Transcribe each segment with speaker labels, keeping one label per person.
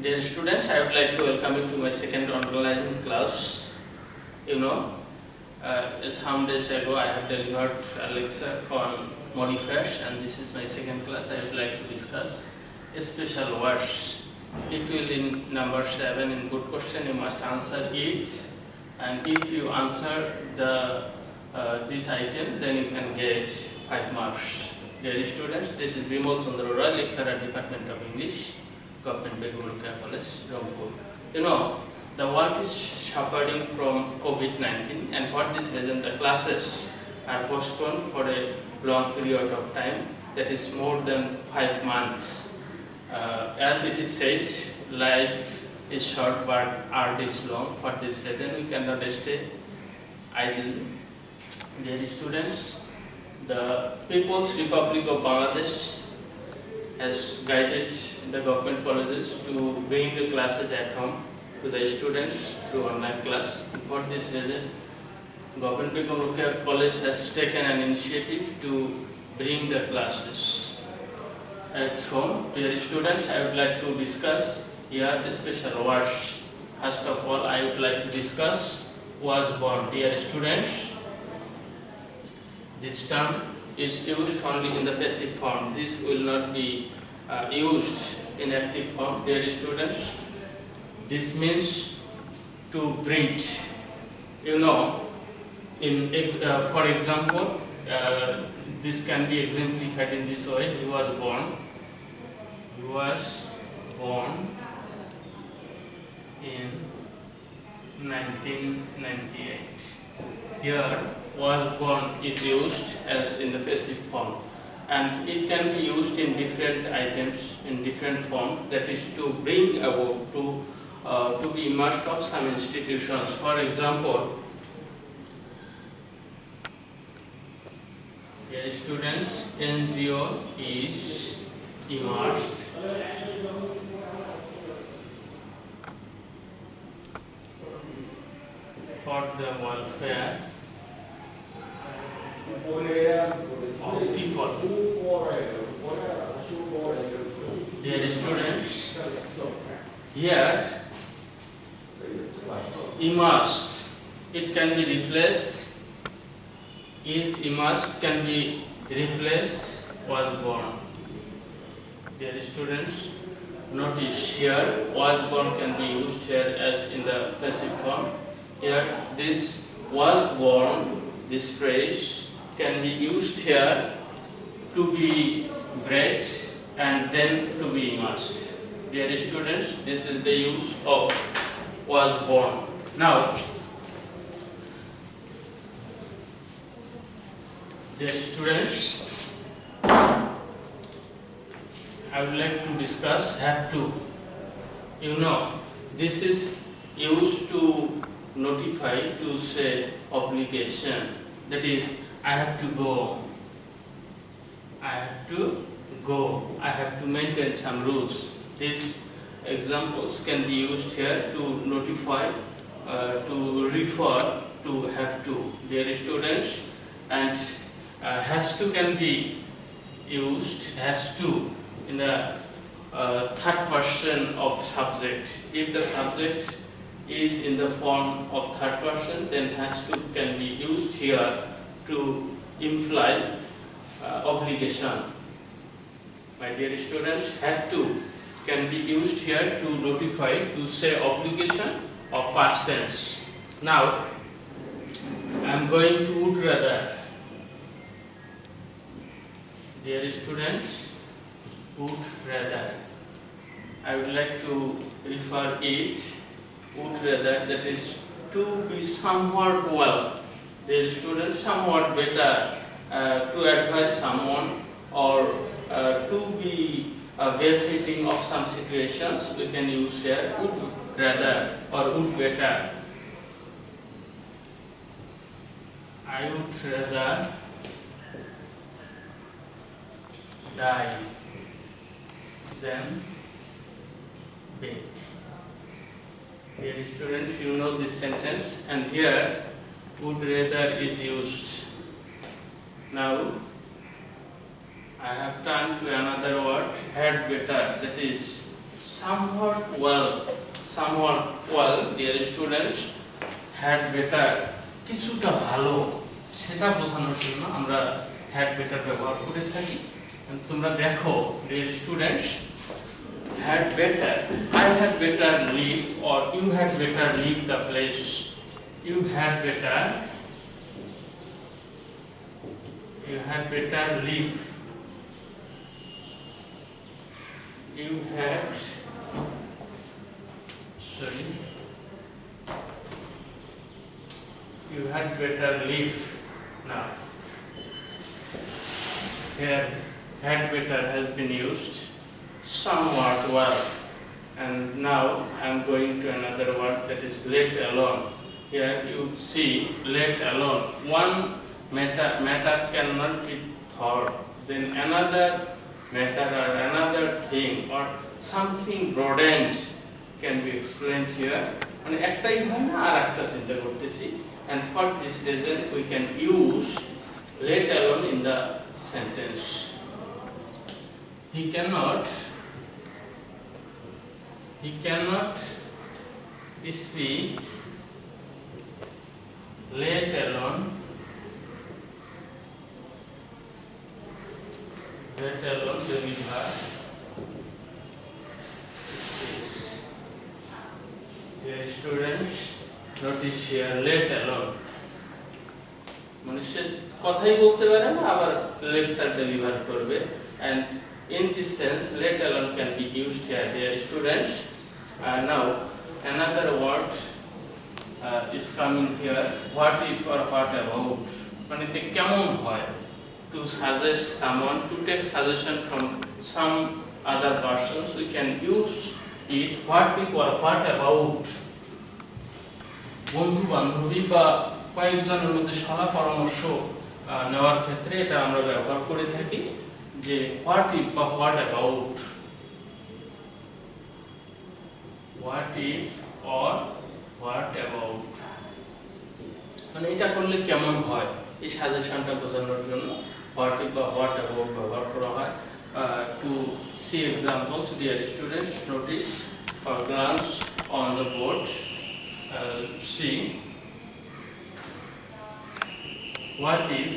Speaker 1: Dear students, I would like to welcome you to my second online class. Some days ago I have delivered a lecture on modifiers, and this is my second class. I would like to discuss special words. It will in number 7 in good question. You must answer it, and if you answer this item, then you can get 5 marks. Dear students, this is Bimal Chandra Roy, lecturer, Department of English, Government Begum Rokeya College, Rampur. The world is suffering from COVID-19, and for this reason the classes are postponed for a long period of time, that is more than 5 months. As it is said, life is short but art is long. For this reason we cannot stay idle. Dear students, the People's Republic of Bangladesh has guided the government colleges to bring the classes at home to the students through online class. For this reason, Government Begum Rokeya College has taken an initiative to bring the classes at home. Dear students, I would like to discuss here special words. First of all, I would like to discuss was born. Dear students, this term is used only in the passive form. This will not be used in active form. Dear students, this means to breed. For example, this can be exemplified in this way. He was born in 1998. Here, was born is used as in the passive form, and it can be used in different items, in different forms, that is to bring about, to be immersed of some institutions. For example, dear students, NGO is immersed for the welfare of people. Dear students, here immersed, it can be replaced, is immersed can be replaced, was born. Dear students, notice here was born can be used here as in the passive form. Here this was born, this phrase can be used here to be bred and then to be immersed. Dear students, this is the use of was born. Now, dear students, I would like to discuss have to. This is used to notify, to say obligation. That is, I have to go. I have to go. I have to maintain some rules. These examples can be used here to notify, to refer to have to. Dear students, and has to can be used, has to, in the third person of subject. If the subject is in the form of third person, then has to can be used here to imply obligation. My dear students, had to can be used here to notify, to say obligation of past tense. Now, I am going to would rather. Dear students, would rather. I would like to refer it, would rather, that is to be somewhat well. Dear students, somewhat better, to advise someone, or to be befitting of some situations, we can use here would rather or would better. I would rather die than beg. Dear students, you know this sentence, and here would rather is used. Now, I have turned to another word, had better, that is somewhat well, dear students, had better কিছুটা ভালো সেটা বোঝানোর জন্য আমরা had better ব্যবহার করে থাকি। তোমরা দেখো dear students, had better, I had better leave or you had better leave the place. You had better leave. You had better leave. Now here had better has been used somewhat well, and now I am going to another word, that is let alone. Here you see let alone. One matter cannot be thought, then another matter or another thing or something broadened can be explained here. মানে একটাই হয় না আর একটা চিন্তা করতেছি, and for this reason we can use let alone in the sentence. He cannot speak, let alone deliver speech. Dear students, notice here let alone মানে সে কথাই বলতে পারে না আবার লেকচার ডেলিভার করবে, and in this sense let alone can be used here, dear students. Now another word is coming here, what if or what about, মানে কেমন হয়, to suggest someone, to take suggestion from some other persons, we can use it what if or what about. বন্ধু বান্ধবী বা কয়েকজনের মধ্যে সলা পরামর্শ নেওয়ার ক্ষেত্রে এটা আমরা ব্যবহার করে থাকি, যে what if বা what about, what if or what about, মানে এটা করলে কেমন হয় এই সাজেশনটা বোঝানোর জন্য what if বা what about ব্যবহার করা হয়। To see examples, dear students, notice or glance on the board. See, what if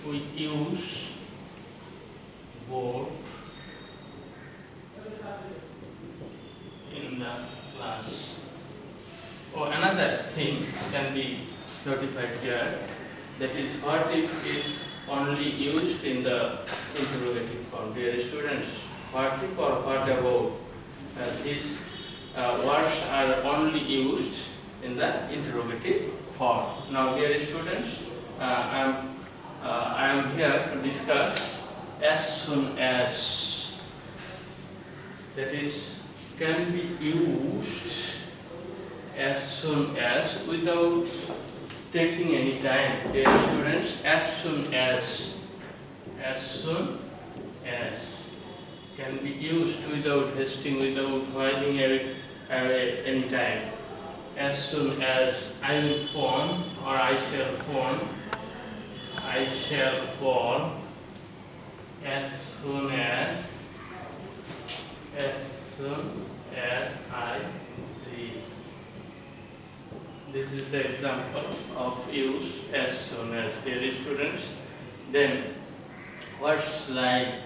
Speaker 1: we use board in the class? Or another thing can be notified here, that is what if is only used in the interrogative form. Dear students, what if or what about, these words are only used in the interrogative form. Now dear students, I am here to discuss as soon as, that is can be used as soon as without taking any time. Dear students, as soon as can be used without hasting, without whiling away any time. As soon as I will phone or I shall phone, I shall call, as soon as I reach. This is the example of use as soon as, dear students. Then words like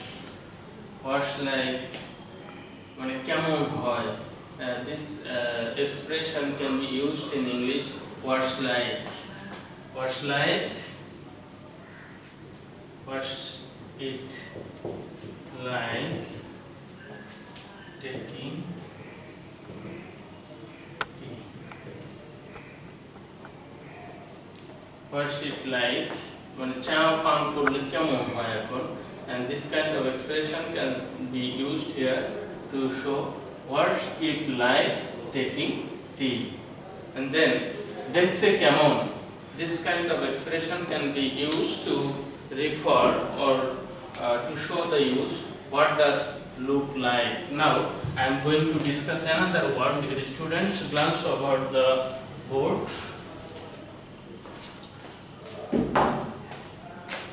Speaker 1: মানে কেমন হয়, this expression can be used in English, words it like taking tea. What's it like মানে চা পান করলে কেমন হয় এখন, and this kind of expression can be used here to show what's it like taking tea. And then দেখতে কেমন, this kind of expression can be used to refer or to show the use what does look like. Now I am going to discuss another word with the students. Glance over the board.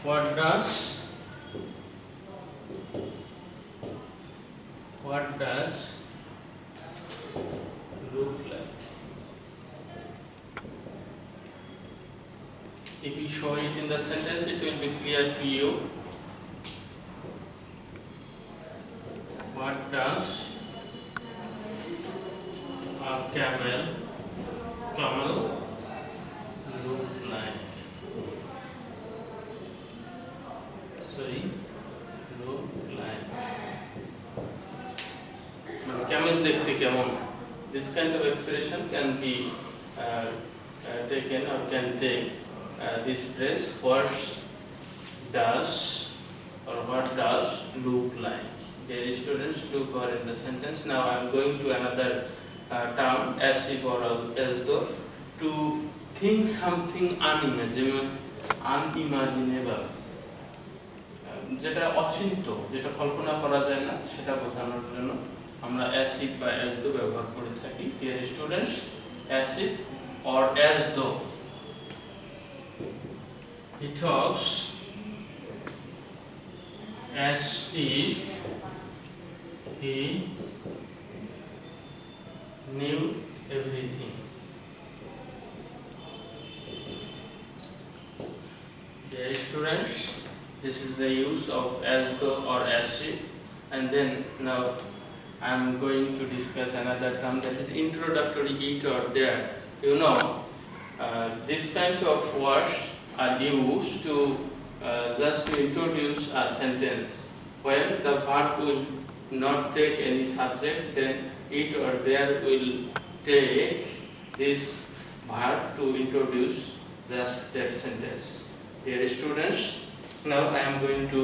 Speaker 1: What does What does look like? If you show it in the sentence, it will be clear to you. What does a camel look like? Look like. Camel dekhte kemon? This kind of expression can be taken or can take this phrase, what does or what does look like. Dear students, look over in the sentence. Now I am going to another term, as if or as though, to think something unimaginable, যেটা অচিন্ত, যেটা কল্পনা করা যায় না, সেটা বোঝানোর জন্য আমরা as if বা as though ব্যবহার করে থাকি. Dear students, as if or as though. He talks as if he knew everything. Dear students, this is the use of as though or as if. And then now I am going to discuss another term, that is introductory it or there. You know, this kind of words are used to just to introduce a sentence. When the verb will not take any subject, then it or there will take this verb to introduce just that sentence. Dear students, now I am going to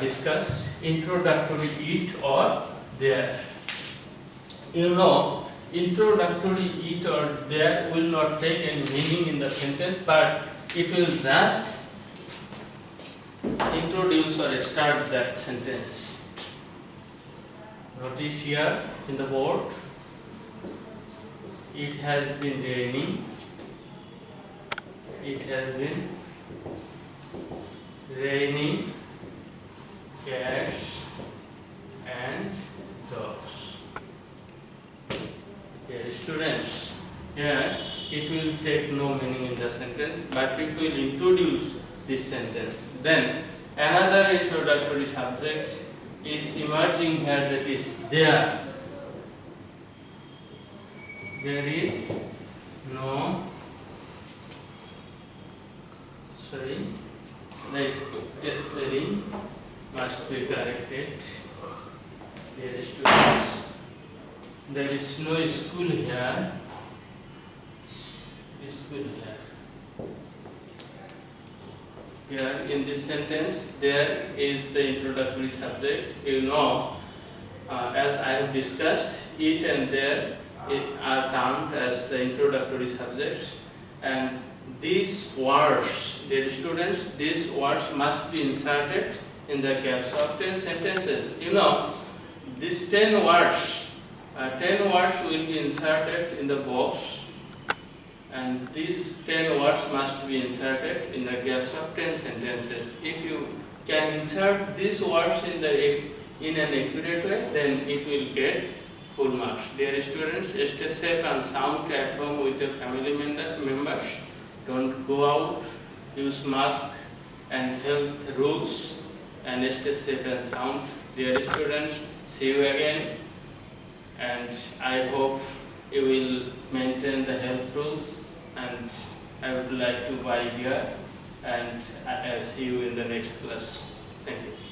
Speaker 1: discuss introductory it or there. You know, introductory it or there will not take any meaning in the sentence, but it will just introduce or start that sentence. Notice here in the board, it has been raining. It has been raining cats and dogs. Dear students, here it will take no meaning in the sentence, but it will introduce this sentence. Then another introductory subject is emerging here, that is there. There is no, the spelling must be corrected. Dear students, there is no school here. School here. Here in this sentence, there is the introductory subject. You know, as I have discussed, it and there are termed as the introductory subjects, and these words, dear students, these words must be inserted in the gaps of 10 sentences. You know, these 10 words will be inserted in the box, and these 10 words must be inserted in the gaps of 10 sentences. If you can insert these words in an accurate way, then it will get full marks. Dear students, stay safe and sound at home with your family members. Don't go out, use mask and health rules, and stay safe and sound. Dear students, see you again, and I hope you will maintain the health rules, and I would like to bye here, and I'll see you in the next class. Thank you.